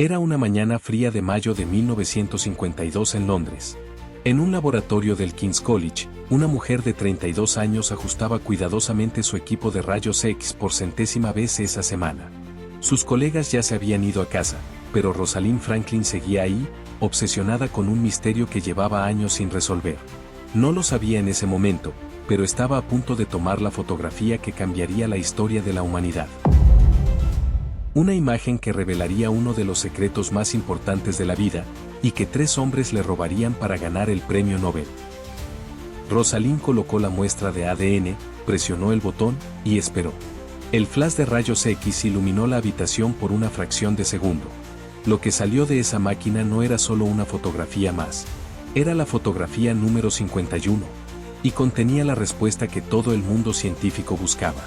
Era una mañana fría de mayo de 1952 en Londres. En un laboratorio del King's College, una mujer de 32 años ajustaba cuidadosamente su equipo de rayos X por centésima vez esa semana. Sus colegas ya se habían ido a casa, pero Rosalind Franklin seguía ahí, obsesionada con un misterio que llevaba años sin resolver. No lo sabía en ese momento, pero estaba a punto de tomar la fotografía que cambiaría la historia de la humanidad. Una imagen que revelaría uno de los secretos más importantes de la vida, y que 3 hombres le robarían para ganar el premio Nobel. Rosalind colocó la muestra de ADN, presionó el botón, y esperó. El flash de rayos X iluminó la habitación por una fracción de segundo. Lo que salió de esa máquina no era solo una fotografía más. Era la fotografía número 51. Y contenía la respuesta que todo el mundo científico buscaba.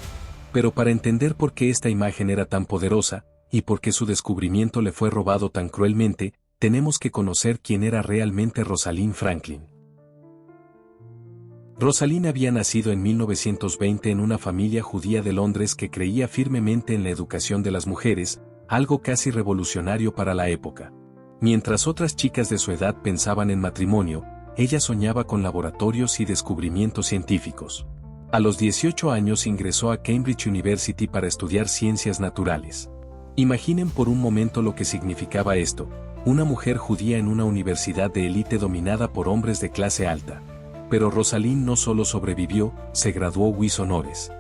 Pero para entender por qué esta imagen era tan poderosa, y por qué su descubrimiento le fue robado tan cruelmente, tenemos que conocer quién era realmente Rosalind Franklin. Rosalind había nacido en 1920 en una familia judía de Londres que creía firmemente en la educación de las mujeres, algo casi revolucionario para la época. Mientras otras chicas de su edad pensaban en matrimonio, ella soñaba con laboratorios y descubrimientos científicos. A los 18 años ingresó a Cambridge University para estudiar ciencias naturales. Imaginen por un momento lo que significaba esto, una mujer judía en una universidad de élite dominada por hombres de clase alta. Pero Rosalind no solo sobrevivió, se graduó with honores.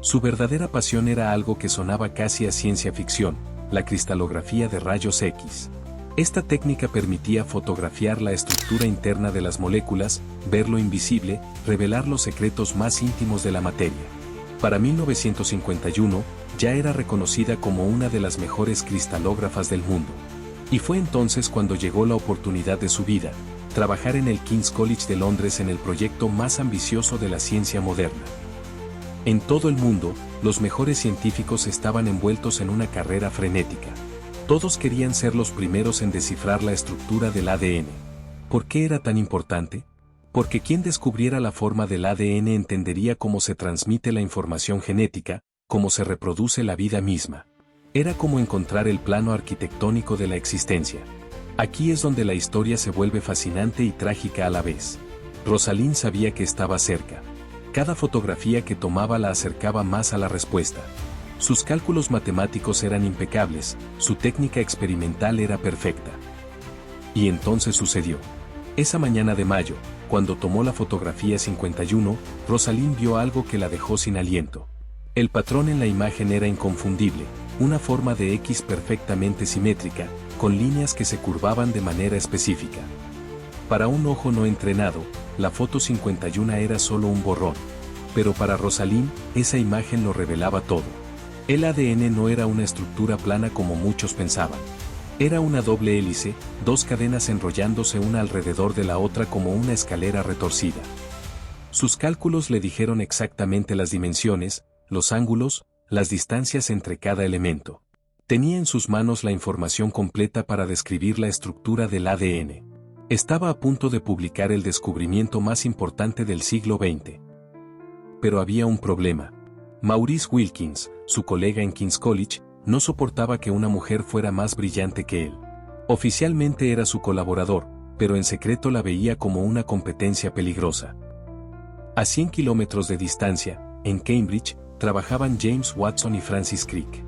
Su verdadera pasión era algo que sonaba casi a ciencia ficción, la cristalografía de rayos X. Esta técnica permitía fotografiar la estructura interna de las moléculas, ver lo invisible, revelar los secretos más íntimos de la materia. Para 1951, ya era reconocida como una de las mejores cristalógrafas del mundo. Y fue entonces cuando llegó la oportunidad de su vida, trabajar en el King's College de Londres en el proyecto más ambicioso de la ciencia moderna. En todo el mundo, los mejores científicos estaban envueltos en una carrera frenética. Todos querían ser los primeros en descifrar la estructura del ADN. ¿Por qué era tan importante? Porque quien descubriera la forma del ADN entendería cómo se transmite la información genética, cómo se reproduce la vida misma. Era como encontrar el plano arquitectónico de la existencia. Aquí es donde la historia se vuelve fascinante y trágica a la vez. Rosalind sabía que estaba cerca. Cada fotografía que tomaba la acercaba más a la respuesta. Sus cálculos matemáticos eran impecables, su técnica experimental era perfecta. Y entonces sucedió. Esa mañana de mayo, cuando tomó la fotografía 51, Rosalind vio algo que la dejó sin aliento. El patrón en la imagen era inconfundible, una forma de X perfectamente simétrica, con líneas que se curvaban de manera específica. Para un ojo no entrenado, la foto 51 era solo un borrón. Pero para Rosalind, esa imagen lo revelaba todo. El ADN no era una estructura plana como muchos pensaban. Era una doble hélice, 2 cadenas enrollándose una alrededor de la otra como una escalera retorcida. Sus cálculos le dijeron exactamente las dimensiones, los ángulos, las distancias entre cada elemento. Tenía en sus manos la información completa para describir la estructura del ADN. Estaba a punto de publicar el descubrimiento más importante del siglo XX. Pero había un problema. Maurice Wilkins, su colega en King's College, no soportaba que una mujer fuera más brillante que él. Oficialmente era su colaborador, pero en secreto la veía como una competencia peligrosa. A 100 kilómetros de distancia, en Cambridge, trabajaban James Watson y Francis Crick.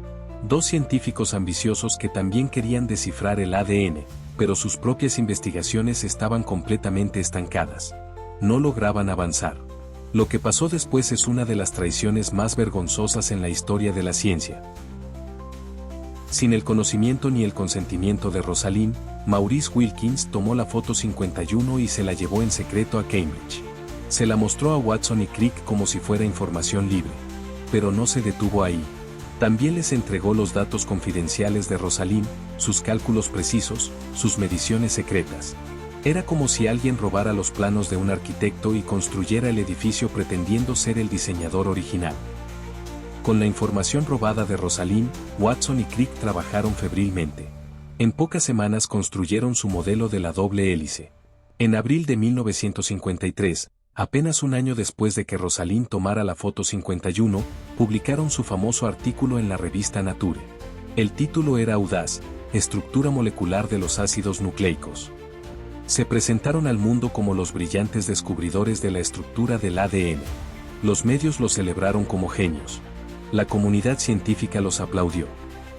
2 científicos ambiciosos que también querían descifrar el ADN, pero sus propias investigaciones estaban completamente estancadas. No lograban avanzar. Lo que pasó después es una de las traiciones más vergonzosas en la historia de la ciencia. Sin el conocimiento ni el consentimiento de Rosalind, Maurice Wilkins tomó la foto 51 y se la llevó en secreto a Cambridge. Se la mostró a Watson y Crick como si fuera información libre. Pero no se detuvo ahí. También les entregó los datos confidenciales de Rosalind, sus cálculos precisos, sus mediciones secretas. Era como si alguien robara los planos de un arquitecto y construyera el edificio pretendiendo ser el diseñador original. Con la información robada de Rosalind, Watson y Crick trabajaron febrilmente. En pocas semanas construyeron su modelo de la doble hélice. En abril de 1953, apenas un año después de que Rosalind tomara la foto 51, publicaron su famoso artículo en la revista Nature. El título era audaz: estructura molecular de los ácidos nucleicos. Se presentaron al mundo como los brillantes descubridores de la estructura del ADN. Los medios los celebraron como genios. La comunidad científica los aplaudió.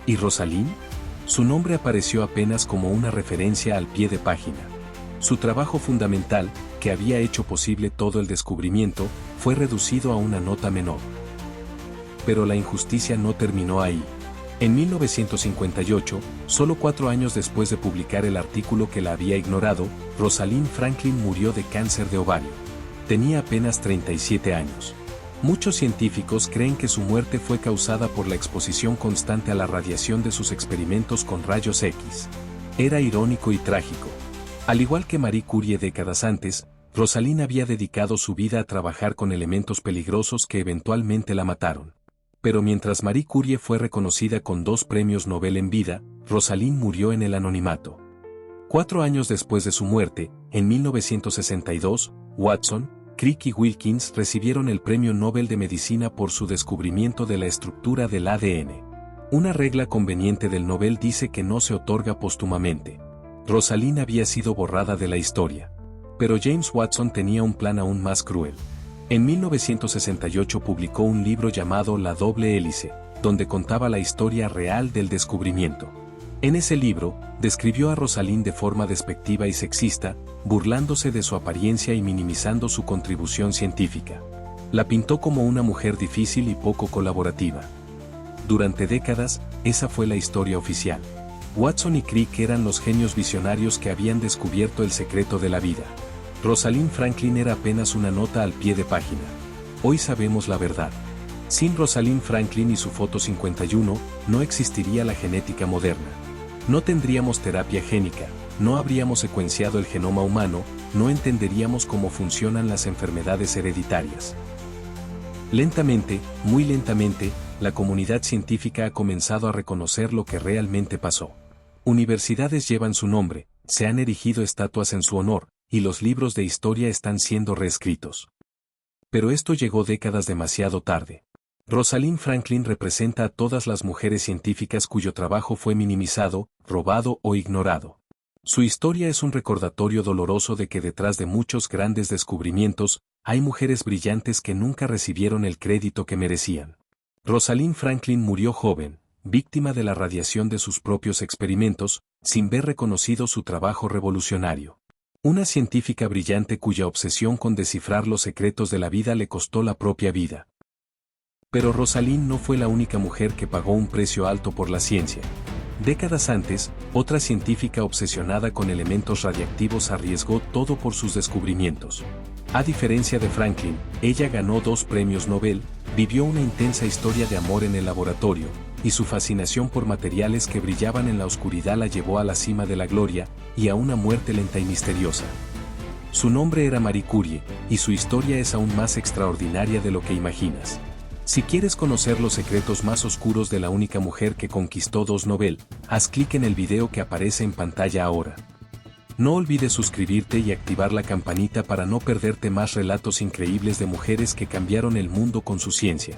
¿Y Rosalind? Su nombre apareció apenas como una referencia al pie de página. Su trabajo fundamental, que había hecho posible todo el descubrimiento, fue reducido a una nota menor. Pero la injusticia no terminó ahí. En 1958, solo 4 años después de publicar el artículo que la había ignorado, Rosalind Franklin murió de cáncer de ovario. Tenía apenas 37 años. Muchos científicos creen que su muerte fue causada por la exposición constante a la radiación de sus experimentos con rayos X. Era irónico y trágico. Al igual que Marie Curie décadas antes, Rosalind había dedicado su vida a trabajar con elementos peligrosos que eventualmente la mataron. Pero mientras Marie Curie fue reconocida con 2 premios Nobel en vida, Rosalind murió en el anonimato. 4 años después de su muerte, en 1962, Watson, Crick y Wilkins recibieron el Premio Nobel de Medicina por su descubrimiento de la estructura del ADN. Una regla conveniente del Nobel dice que no se otorga póstumamente. Rosalind había sido borrada de la historia. Pero James Watson tenía un plan aún más cruel. En 1968 publicó un libro llamado La doble hélice, donde contaba la historia real del descubrimiento. En ese libro, describió a Rosalind de forma despectiva y sexista, burlándose de su apariencia y minimizando su contribución científica. La pintó como una mujer difícil y poco colaborativa. Durante décadas, esa fue la historia oficial. Watson y Crick eran los genios visionarios que habían descubierto el secreto de la vida. Rosalind Franklin era apenas una nota al pie de página. Hoy sabemos la verdad. Sin Rosalind Franklin y su foto 51, no existiría la genética moderna. No tendríamos terapia génica, no habríamos secuenciado el genoma humano, no entenderíamos cómo funcionan las enfermedades hereditarias. Lentamente, muy lentamente, la comunidad científica ha comenzado a reconocer lo que realmente pasó. Universidades llevan su nombre, se han erigido estatuas en su honor, y los libros de historia están siendo reescritos. Pero esto llegó décadas demasiado tarde. Rosalind Franklin representa a todas las mujeres científicas cuyo trabajo fue minimizado, robado o ignorado. Su historia es un recordatorio doloroso de que detrás de muchos grandes descubrimientos, hay mujeres brillantes que nunca recibieron el crédito que merecían. Rosalind Franklin murió joven, víctima de la radiación de sus propios experimentos, sin ver reconocido su trabajo revolucionario. Una científica brillante cuya obsesión con descifrar los secretos de la vida le costó la propia vida. Pero Rosalind no fue la única mujer que pagó un precio alto por la ciencia. Décadas antes, otra científica obsesionada con elementos radiactivos arriesgó todo por sus descubrimientos. A diferencia de Franklin, ella ganó 2 premios Nobel, vivió una intensa historia de amor en el laboratorio, y su fascinación por materiales que brillaban en la oscuridad la llevó a la cima de la gloria, y a una muerte lenta y misteriosa. Su nombre era Marie Curie, y su historia es aún más extraordinaria de lo que imaginas. Si quieres conocer los secretos más oscuros de la única mujer que conquistó 2 Nobel, haz clic en el video que aparece en pantalla ahora. No olvides suscribirte y activar la campanita para no perderte más relatos increíbles de mujeres que cambiaron el mundo con su ciencia.